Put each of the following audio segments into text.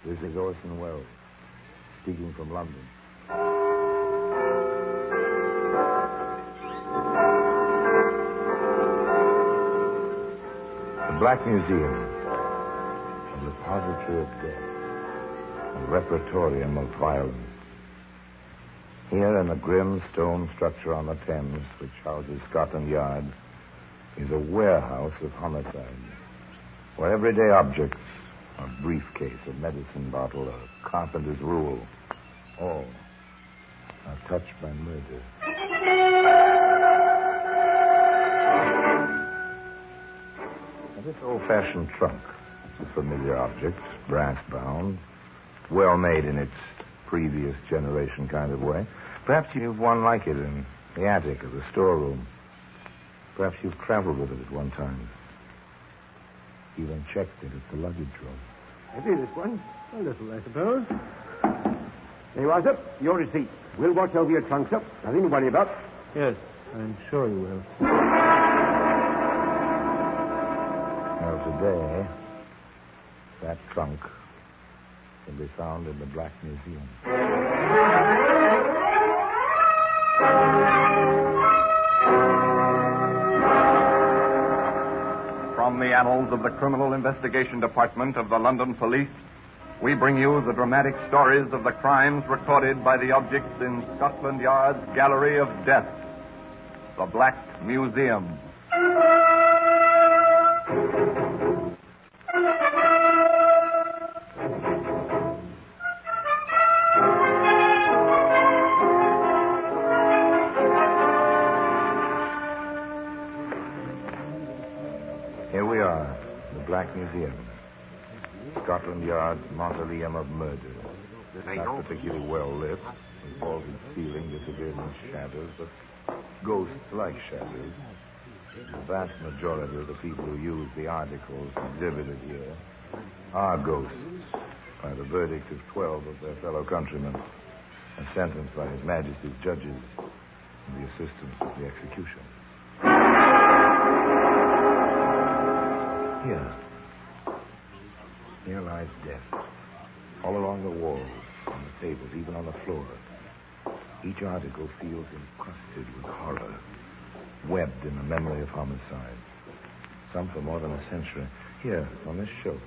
This is Orson Welles, speaking from London. The Black Museum, a repository of death, a repertorium of violence. Here in the grim stone structure on the Thames, which houses Scotland Yard, is a warehouse of homicide, where everyday objects, a briefcase, a medicine bottle, a carpenter's rule, all are touched by murder. Now, this old-fashioned trunk is a familiar object, brass-bound, well-made in its previous generation kind of way. Perhaps you've one like it in the attic of the storeroom. Perhaps you've traveled with it at one time. Even checked it at the luggage room. Heavy, this one. A little, I suppose. There you are, sir. Your receipt. We'll watch over your trunk, sir. Nothing to worry about. Yes, I'm sure you will. Now, today, that trunk can be found in the Black Museum. From the annals of the Criminal Investigation Department of the London Police, we bring you the dramatic stories of the crimes recorded by the objects in Scotland Yard's Gallery of Death, the Black Museum. Here we are, the Black Museum. Scotland Yard's mausoleum of murder. Not particularly well lit. The vaulted ceiling disappeared in shadows, but ghost-like shadows. The vast majority of the people who use the articles exhibited here are ghosts by the verdict of 12 of their fellow countrymen, and sentenced by His Majesty's judges and the assistance of the execution. Here lies death. All along the walls, on the tables, even on the floor. Each article feels encrusted with horror, webbed in the memory of homicide. Some for more than a century. Here, on this shelf,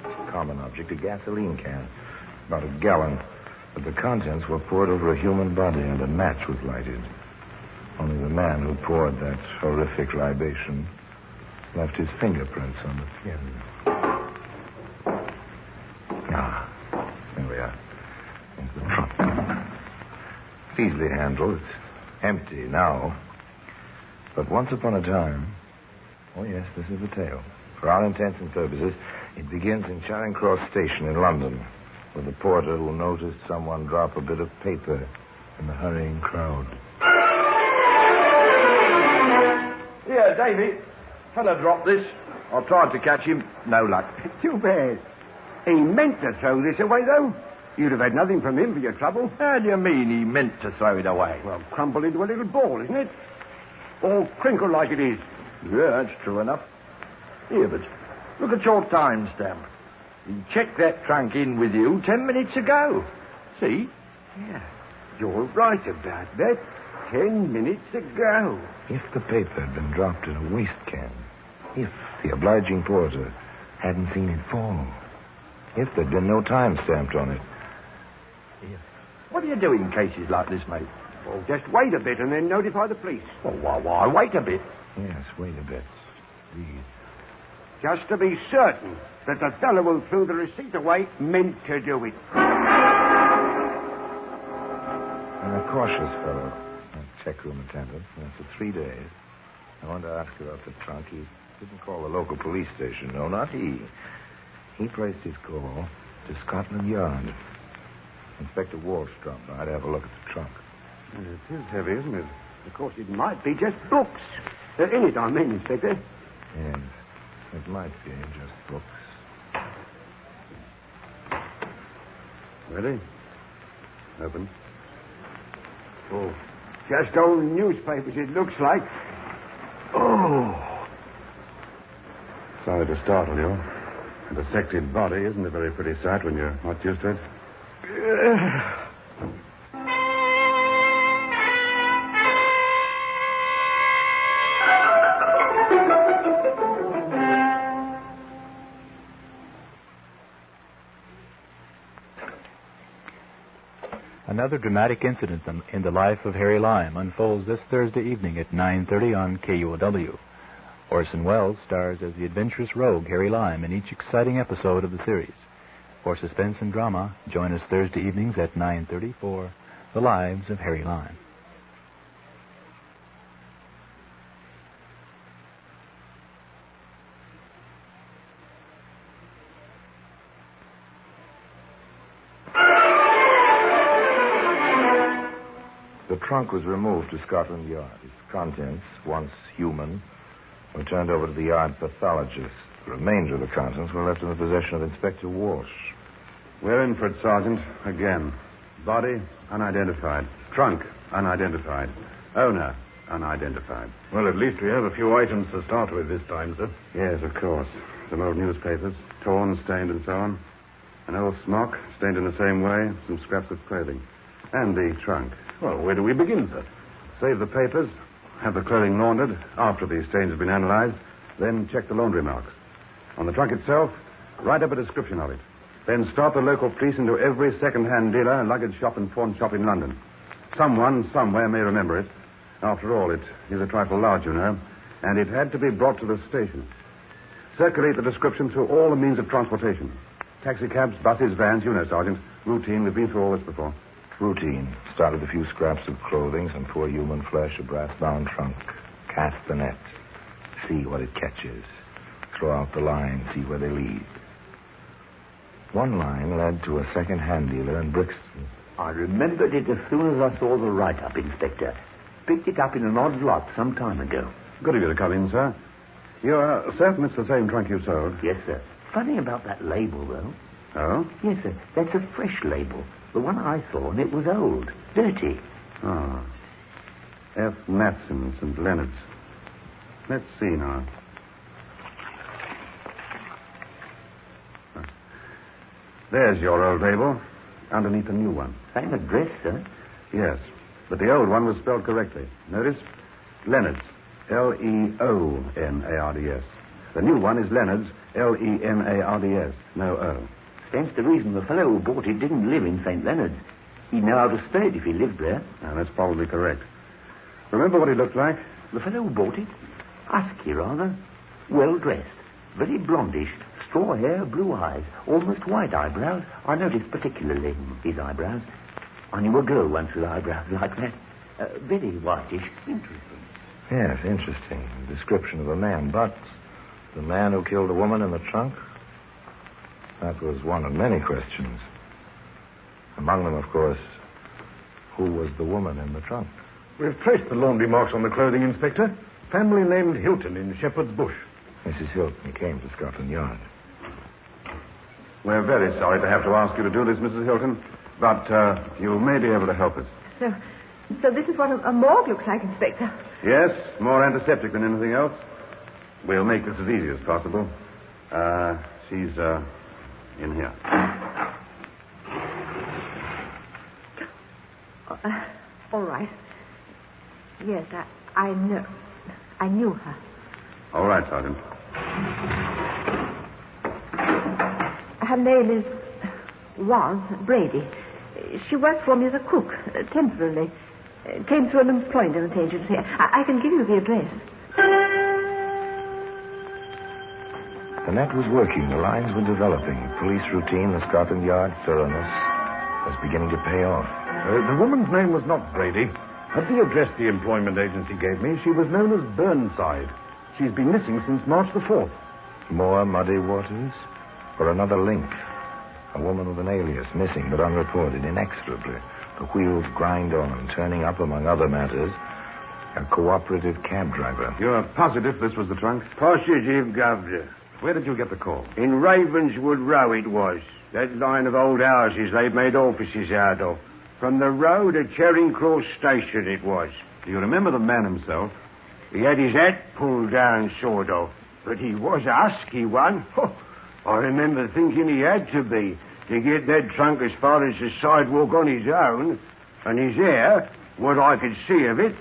a common object, a gasoline can, about a gallon. But the contents were poured over a human body, and a match was lighted. Only the man who poured that horrific libation left his fingerprints on the tin. There we are. There's the trunk. It's easily handled. It's empty now. But once upon a time... Oh, yes, this is the tale. For all intents and purposes, it begins in Charing Cross Station in London, with the porter who noticed someone drop a bit of paper in the hurrying crowd. Here, Davy. Fella dropped this. I tried to catch him. No luck. Too bad. He meant to throw this away, though. You'd have had nothing from him for your trouble. How do you mean he meant to throw it away? Well, crumpled into a little ball, isn't it? All crinkled like it is. Yeah, that's true enough. Here, but look at your timestamp. He checked that trunk in with you 10 minutes ago. See? Yeah, you're right about that. 10 minutes ago. If the paper had been dropped in a waste can, if the obliging porter hadn't seen it fall, if there'd been no time stamped on it. What do you do in cases like this, mate? Well, just wait a bit and then notify the police. Well, why wait a bit? Yes, wait a bit. Please. Just to be certain that the fellow who threw the receipt away meant to do it. I'm a cautious fellow. A checkroom attendant. After 3 days, I wanted to ask about the trunk. He didn't call the local police station. No, not he. He placed his call to Scotland Yard. Inspector Walsh dropped by to have a look at the trunk. It is heavy, isn't it? Of course, it might be just books. In it, I mean, Inspector. Yes, it might be just books. Ready? Open. Oh, just old newspapers, it looks like. Oh. Sorry to startle you. A dissected body isn't a very pretty sight when you're not used to it. Another dramatic incident in the life of Harry Lime unfolds this Thursday evening at 9:30 on KUOW. Orson Welles stars as the adventurous rogue Harry Lime in each exciting episode of the series. For suspense and drama, join us Thursday evenings at 9:30 for The Lives of Harry Lime. The trunk was removed to Scotland Yard. Its contents, once human, were turned over to the yard pathologist. The remainder of the contents were left in the possession of Inspector Walsh. We're in for it, Sergeant. Again. Body, unidentified. Trunk, unidentified. Owner, unidentified. Well, at least we have a few items to start with this time, sir. Yes, of course. Some old newspapers, torn, stained, and so on. An old smock, stained in the same way. Some scraps of clothing. And the trunk. Well, where do we begin, sir? Save the papers, have the clothing laundered after the stains have been analyzed, then check the laundry marks. On the trunk itself, write up a description of it. Then start the local police into every second-hand dealer, luggage shop, and pawn shop in London. Someone, somewhere may remember it. After all, it is a trifle large, you know, and it had to be brought to the station. Circulate the description through all the means of transportation. Taxicabs, buses, vans, you know, Sergeant. Routine, we've been through all this before. Routine. Start with a few scraps of clothing, some poor human flesh, a brass-bound trunk. Cast the nets. See what it catches. Throw out the lines, see where they lead. One line led to a second-hand dealer in Brixton. I remembered it as soon as I saw the write-up, Inspector. Picked it up in an odd lot some time ago. Good of you to come in, sir. You're certain it's the same trunk you sold? Yes, sir. Funny about that label, though. Oh? Yes, sir. That's a fresh label. The one I saw, and it was old. Dirty. Oh. F. Matson, St. Leonard's. Let's see now. There's your old label, underneath the new one. Same address, sir. Yes, but the old one was spelled correctly. Notice? Leonard's. Leonards. The new one is Leonard's. Leonards. No O. Stands to reason the fellow who bought it didn't live in St. Leonard's. He'd know how to spell it if he lived there. That's probably correct. Remember what he looked like? The fellow who bought it? Husky, rather. Well-dressed. Very blondish. Straw hair, blue eyes. Almost white eyebrows. I noticed particularly his eyebrows. I knew a girl once with eyebrows like that. Very whitish. Interesting. Yes, interesting. Description of a man. But the man who killed a woman in the trunk? That was one of many questions. Among them, of course, who was the woman in the trunk? We've traced the laundry marks on the clothing, Inspector. Family named Hilton in Shepherd's Bush. Mrs. Hilton came to Scotland Yard. We're very sorry to have to ask you to do this, Mrs. Hilton, but you may be able to help us. So this is what a morgue looks like, Inspector. Yes, more antiseptic than anything else. We'll make this as easy as possible. She's in here. All right. Yes, I know. I knew her. All right, Sergeant. Her name was Brady. She worked for me as a cook, temporarily. Came through an employment agency. I can give you the address. The net was working. The lines were developing. Police routine, the Scotland Yard thoroughness was beginning to pay off. The woman's name was not Brady. At the address the employment agency gave me, she was known as Burnside. She's been missing since March the 4th. More muddy waters? Or another link? A woman with an alias, missing but unreported, inexorably. The wheels grind on, turning up, among other matters, a cooperative cab driver. You're positive this was the trunk? Positive, Governor. Where did you get the call? In Ravenswood Row it was. That line of old houses they've made offices out of. From the road to Charing Cross Station it was. Do you remember the man himself? He had his hat pulled down, sort of. But he was a husky one. I remember thinking he had to be to get that trunk as far as the sidewalk on his own, and his hair, what I could see of it,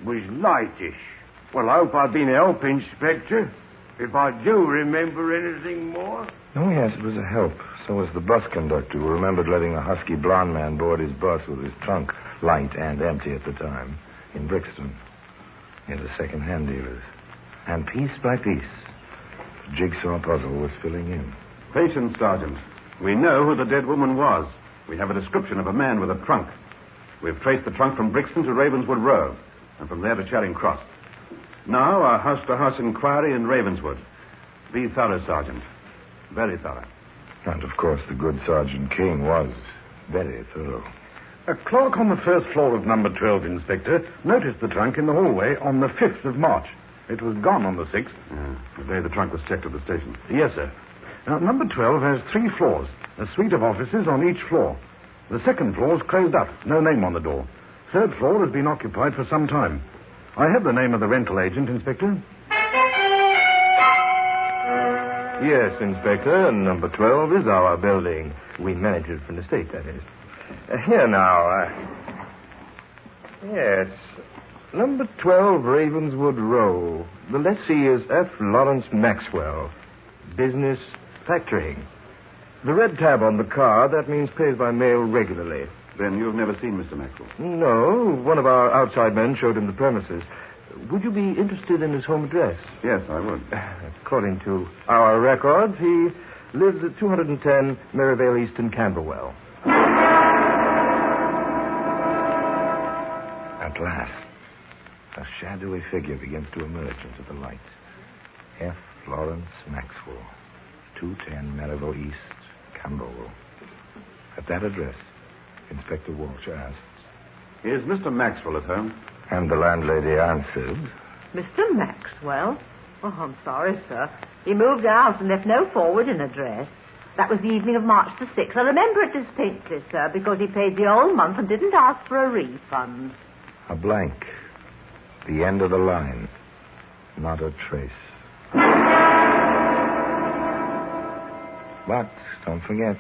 was lightish. Well, I hope I've been a help, Inspector. If I do remember anything more. Oh, yes, it was a help. So was the bus conductor who remembered letting the husky blonde man board his bus with his trunk light and empty at the time in Brixton, near the second-hand dealers. And piece by piece, the jigsaw puzzle was filling in. Patience, Sergeant. We know who the dead woman was. We have a description of a man with a trunk. We've traced the trunk from Brixton to Ravenswood Road, and from there to Charing Cross. Now, a house-to-house inquiry in Ravenswood. Be thorough, Sergeant. Very thorough. And, of course, the good Sergeant King was very thorough. A clerk on the first floor of number 12, Inspector, noticed the trunk in the hallway on the 5th of March. It was gone on the 6th. The day the trunk was checked at the station. Yes, sir. Now, number 12 has 3 floors, a suite of offices on each floor. The second floor is closed up, no name on the door. Third floor has been occupied for some time. I have the name of the rental agent, Inspector. Yes, Inspector. Number 12 is our building. We manage it from the state, that is. Here now. Yes. Number 12, Ravenswood Row. The lessee is F. Lawrence Maxwell. Business factoring. The red tab on the card, that means pays by mail regularly. Then you've never seen Mr. Maxwell? No. One of our outside men showed him the premises. Would you be interested in his home address? Yes, I would. According to our records, he lives at 210 Merivale East in Camberwell. At last, a shadowy figure begins to emerge into the light. F. Lawrence Maxwell, 210 Merivale East, Camberwell. At that address, Inspector Walsh asked, Is Mr. Maxwell at home? and the landlady answered, Mr. Maxwell? Oh, I'm sorry, sir. He moved out and left no forwarding address. That was the evening of March the 6th. I remember it distinctly, sir, because he paid the whole month and didn't ask for a refund. a blank. The end of the line. Not a trace. But don't forget,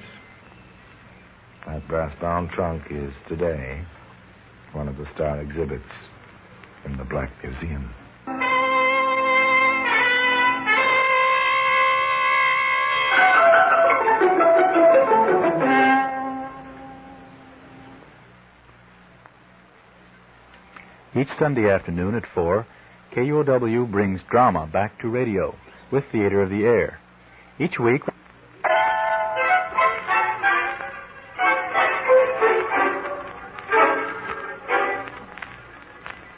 that brass-bound trunk is today one of the star exhibits in the Black Museum. Each Sunday afternoon at 4, KUOW brings drama back to radio with Theater of the Air. Each week...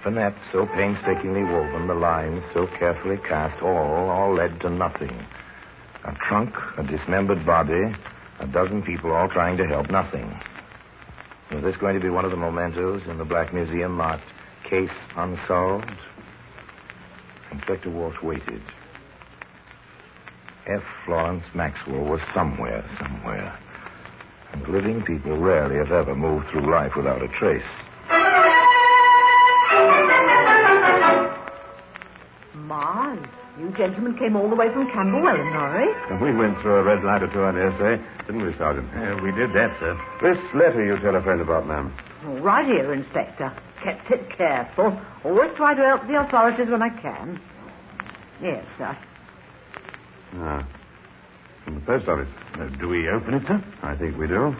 The net so painstakingly woven, the lines so carefully cast, all led to nothing. A trunk, a dismembered body, a dozen people all trying to help, nothing. Was this going to be one of the mementos in the Black Museum marked Case Unsolved? Inspector Walsh waited. F. Lawrence Maxwell was somewhere. And living people rarely, if ever, move through life without a trace. My, you gentlemen came all the way from Camberwell in a hurry. We went through a red light or two, I dare say. Didn't we, Sergeant? Yeah, we did that, sir. This letter you telephoned about, ma'am. Oh, right here, Inspector. Kept it careful. Always try to help the authorities when I can. Yes, sir. Ah. From the post office. Do we open it, sir? I think we do.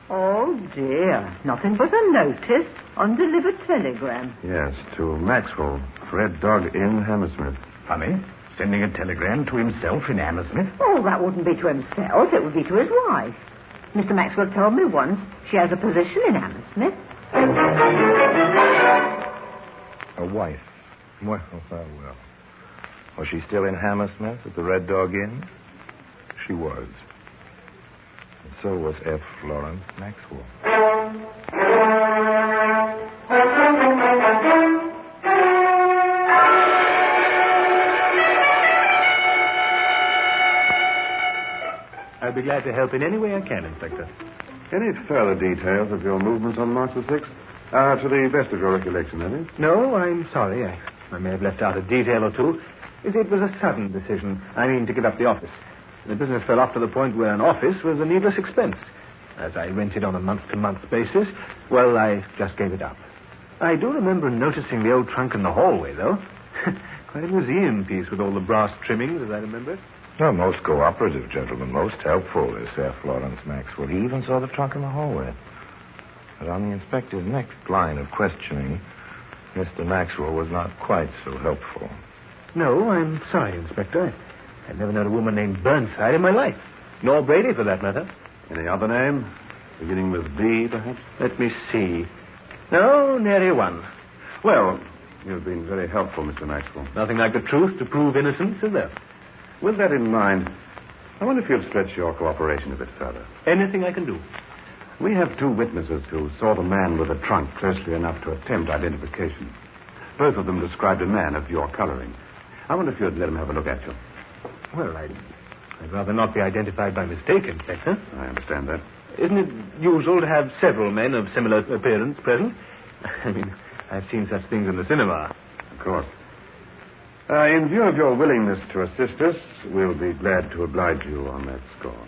Oh, dear. Nothing but a notice. Undelivered telegram. Yes, to Maxwell, Fred Dog Inn, Hammersmith. Funny. Sending a telegram to himself in Hammersmith. Oh, that wouldn't be to himself. It would be to his wife. Mr. Maxwell told me once she has a position in Hammersmith. A wife. Well. Was she still in Hammersmith at the Red Dog Inn? She was. And so was F. Lawrence Maxwell. I'll be glad to help in any way I can, Inspector. Any further details of your movements on March the 6th? To the best of your recollection, that is. No, I'm sorry. I may have left out a detail or two. You see, it was a sudden decision. I mean, to give up the office. The business fell off to the point where an office was a needless expense. As I rented on a month-to-month basis, well, I just gave it up. I do remember noticing the old trunk in the hallway, though. Quite a museum piece with all the brass trimmings, as I remember. Well, most cooperative gentlemen, most helpful, is F. Lawrence Maxwell. He even saw the trunk in the hallway. But on the inspector's next line of questioning, Mr. Maxwell was not quite so helpful. No, I'm sorry, Inspector. I've never known a woman named Burnside in my life. Nor Brady, for that matter. Any other name? Beginning with B, perhaps? Let me see. No, nary one. Well, you've been very helpful, Mr. Maxwell. Nothing like the truth to prove innocence, is there? With that in mind, I wonder if you'd stretch your cooperation a bit further. Anything I can do. We have 2 witnesses who saw the man with a trunk closely enough to attempt identification. Both of them described a man of your coloring. I wonder if you'd let him have a look at you. Well, I'd rather not be identified by mistake, Inspector. I understand that. Isn't it usual to have several men of similar appearance present? I mean, I've seen such things in the cinema. Of course. In view of your willingness to assist us, we'll be glad to oblige you on that score.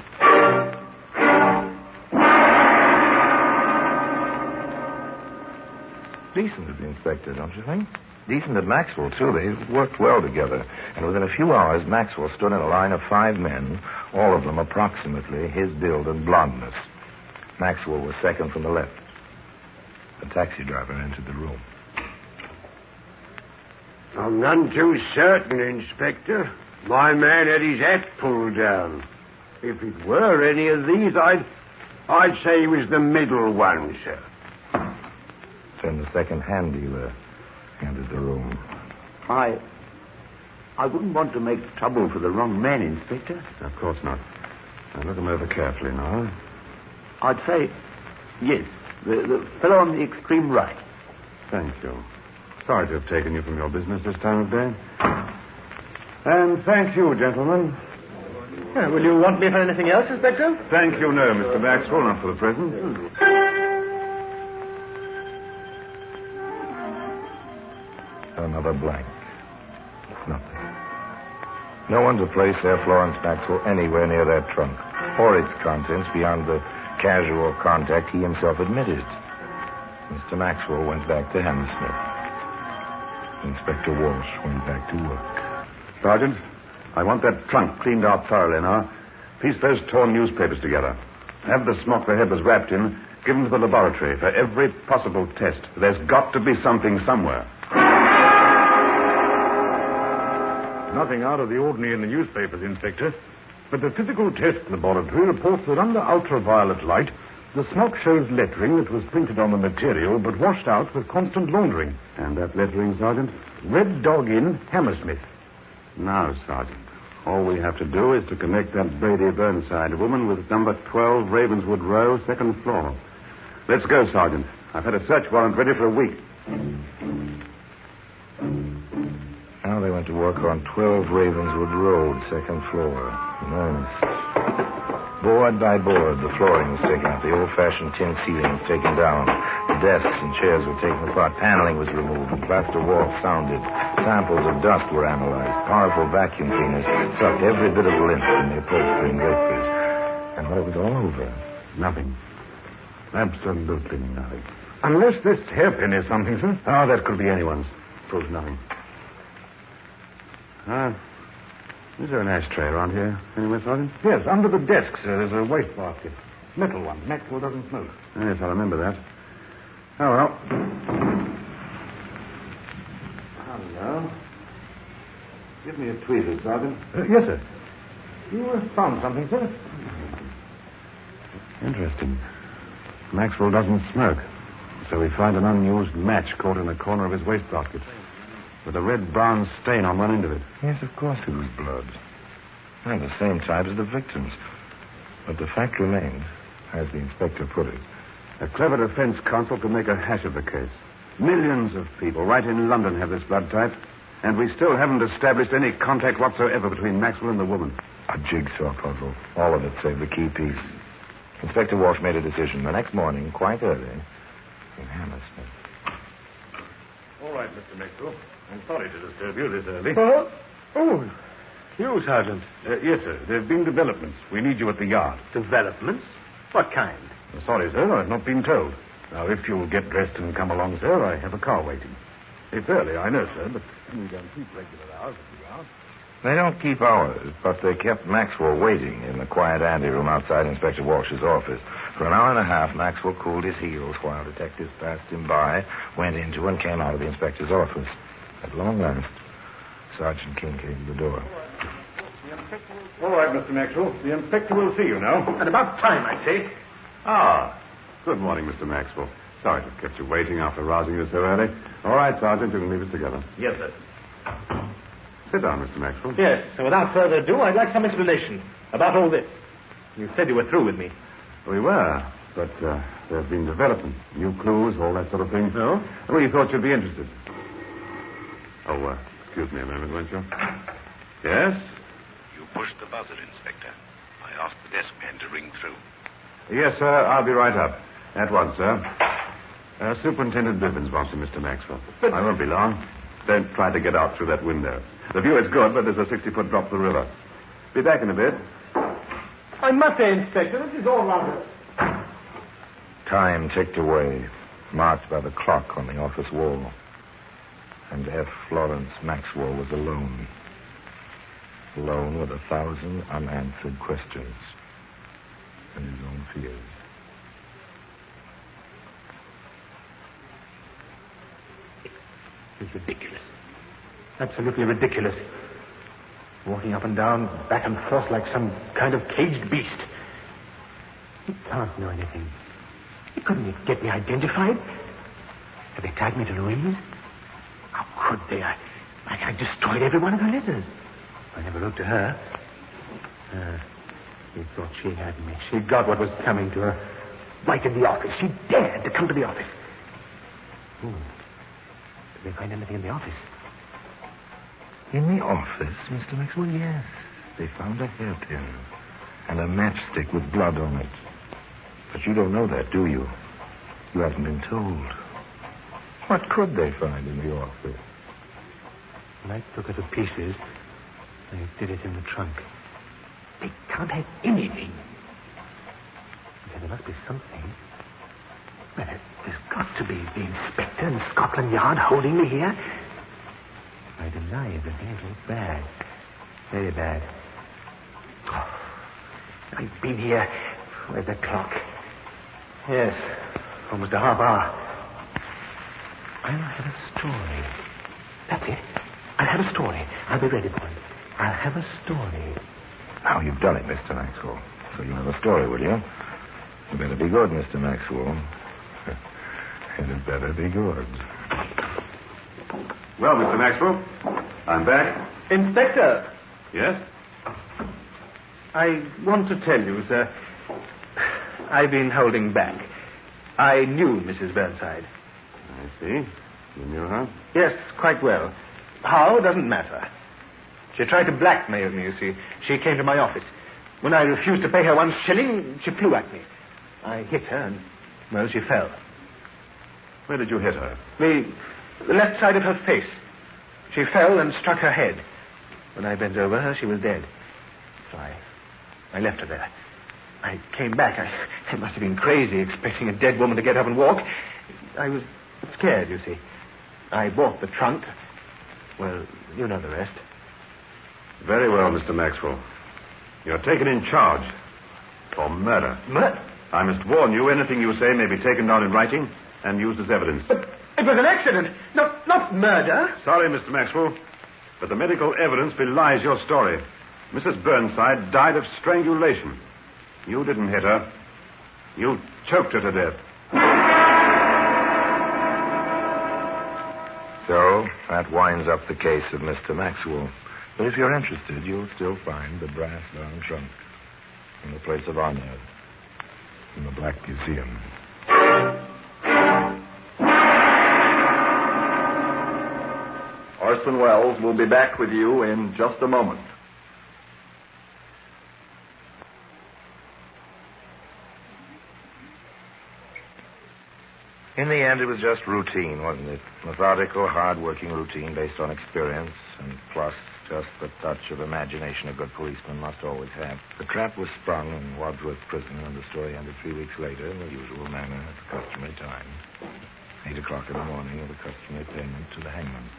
Decent of the inspector, don't you think? Decent of Maxwell, too. They worked well together. And within a few hours, Maxwell stood in a line of 5 men, all of them approximately his build and blondness. Maxwell was second from the left. The taxi driver entered the room. I'm none too certain, Inspector. My man had his hat pulled down. If it were any of these, I'd say he was the middle one, sir. Then the second-hand dealer entered the room. I wouldn't want to make trouble for the wrong man, Inspector. Of course not. Now look him over carefully now. I'd say, yes, the fellow on the extreme right. Thank you. Sorry to have taken you from your business this time of day. And thank you, gentlemen. Will you want me for anything else, Inspector? Thank you, no, Mr. Maxwell, not for the present. Another blank. Nothing. No one to place F. Lawrence Maxwell anywhere near that trunk, or its contents beyond the casual contact he himself admitted. Mr. Maxwell went back to Hammersmith. Inspector Walsh went back to work. Sergeant, I want that trunk cleaned out thoroughly now. Piece those torn newspapers together. Have the smock the head was wrapped in given to the laboratory for every possible test. There's got to be something somewhere. Nothing out of the ordinary in the newspapers, Inspector. But the physical test laboratory reports that under ultraviolet light, the smock shows lettering that was printed on the material but washed out with constant laundering. And that lettering, Sergeant? Red Dog Inn, Hammersmith. Now, Sergeant, all we have to do is to connect that Brady Burnside woman with number 12 Ravenswood Row, 2nd floor. Let's go, Sergeant. I've had a search warrant ready for a week. Now they went to work on 12 Ravenswood Road, 2nd floor. In earnest. Board by board, the flooring was taken out. The old-fashioned tin ceiling was taken down. The desks and chairs were taken apart. Paneling was removed. The plaster walls sounded. Samples of dust were analyzed. Powerful vacuum cleaners sucked every bit of lint from the upholstery and draperies. And when it was all over, Nothing. Absolutely nothing. Unless this hairpin is something, sir. Oh, that could be anyone's. Proves nothing. Is there an ashtray around here anywhere, Sergeant? Yes, under the desk, sir, there's a wastebasket. Metal one. Maxwell doesn't smoke. Yes, I remember that. Oh, well. Hello. Give me a tweezer, Sergeant. Yes, sir. You found something, sir? Interesting. Maxwell doesn't smoke. So we find an unused match caught in the corner of his wastebasket, with a red-brown stain on one end of it. yes, of course it was blood. And the same type as the victims. But the fact remained, as the inspector put it. A clever defense counsel could make a hash of the case. Millions of people right in London have this blood type, and we still haven't established any contact whatsoever between Maxwell and the woman. A jigsaw puzzle. All of it save the key piece. Inspector Walsh made a decision the next morning, quite early, in Hammersmith. All right, Mr. Maxwell. I'm sorry to disturb you this early. Oh, you, Sergeant. Yes, sir. There have been developments. We need you at the yard. Developments? What kind? Sorry, sir. I've not been told. Now, if you'll get dressed and come along, sir, I have a car waiting. It's early, I know, sir, but we don't keep regular hours at the yard. They don't keep hours, but they kept Maxwell waiting in the quiet anteroom outside Inspector Walsh's office. For an hour and a half, Maxwell cooled his heels while detectives passed him by, went into and came out of the inspector's office. At long last, Sergeant King came to the door. All right, Mr. Maxwell. The inspector will see you now. At about time, I say. Ah, good morning, Mr. Maxwell. Sorry to have kept you waiting after rousing you so early. All right, Sergeant, you can leave us together. Yes, sir. Sit down, Mr. Maxwell. Yes, so without further ado, I'd like some explanation about all this. You said you were through with me. We were, but there have been developments, new clues, all that sort of thing. No? We thought you'd be interested. Oh, excuse me a moment, won't you? Yes? You pushed the buzzer, Inspector. I asked the desk man to ring through. Yes, sir. I'll be right up. At once, sir. Superintendent Bivens wants you, Mr. Maxwell. I won't be long. Don't try to get out through that window. The view is good, but there's a 60-foot drop to the river. Be back in a bit. I must say, Inspector, this is all rather... Time ticked away, marked by the clock on the office wall. And F. Florence Maxwell was alone. Alone with 1,000 unanswered questions and his own fears. It's ridiculous. Absolutely ridiculous. Walking up and down, back and forth like some kind of caged beast. He can't know anything. He couldn't get me identified. Have they tagged me to Louise? How could they? I destroyed every one of her letters. I never wrote to her. She thought she had me. She got what was coming to her right in the office. She dared to come to the office. Did they find anything in the office? In the office, Mr. Maxwell? Yes. They found a hairpin and a matchstick with blood on it. But you don't know that, do you? You haven't been told. What could they find in the office? When I took her to pieces, I did it in the trunk. They can't have anything. Okay, there must be something. Well, there's got to be the inspector in Scotland Yard holding me here. I deny everything. It looks bad. Very bad. Oh, I've been here. Where's the clock? Yes, almost a half hour. I'll have a story. That's it. I'll have a story. I'll be ready for it. I'll have a story. Now you've done it, Mr. Maxwell. So you'll have a story, will you? It better be good, Mr. Maxwell. It better be good. Well, Mr. Maxwell, I'm back. Inspector! Yes? I want to tell you, sir, I've been holding back. I knew Mrs. Burnside. I see. You knew her? Yes, quite well. How doesn't matter. She tried to blackmail me, you see. She came to my office. When I refused to pay her 1 shilling, she flew at me. I hit her and, well, she fell. Where did you hit her? The left side of her face. She fell and struck her head. When I bent over her, she was dead. So I left her there. I came back. I must have been crazy, expecting a dead woman to get up and walk. I was scared, you see. I bought the trunk. Well, you know the rest. Very well, Mr. Maxwell. You're taken in charge for murder. Murder? I must warn you, anything you say may be taken down in writing and used as evidence. But it was an accident, not murder. Sorry, Mr. Maxwell, but the medical evidence belies your story. Mrs. Burnside died of strangulation. You didn't hit her. You choked her to death. So, that winds up the case of Mr. Maxwell. But if you're interested, you'll still find the brass-bound trunk in the place of honor in the Black Museum. Orson Welles will be back with you in just a moment. In the end, it was just routine, wasn't it? Methodical, hard-working routine based on experience, and plus just the touch of imagination a good policeman must always have. The trap was sprung in Wadsworth Prison, and the story ended 3 weeks later in the usual manner at the customary time. 8 o'clock in the morning with the customary payment to the hangman.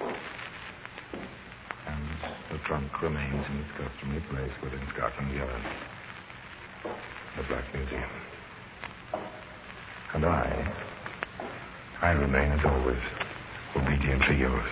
And the trunk remains in its customary place within Scotland Yard, the Black Museum. And I remain, as always, obediently yours,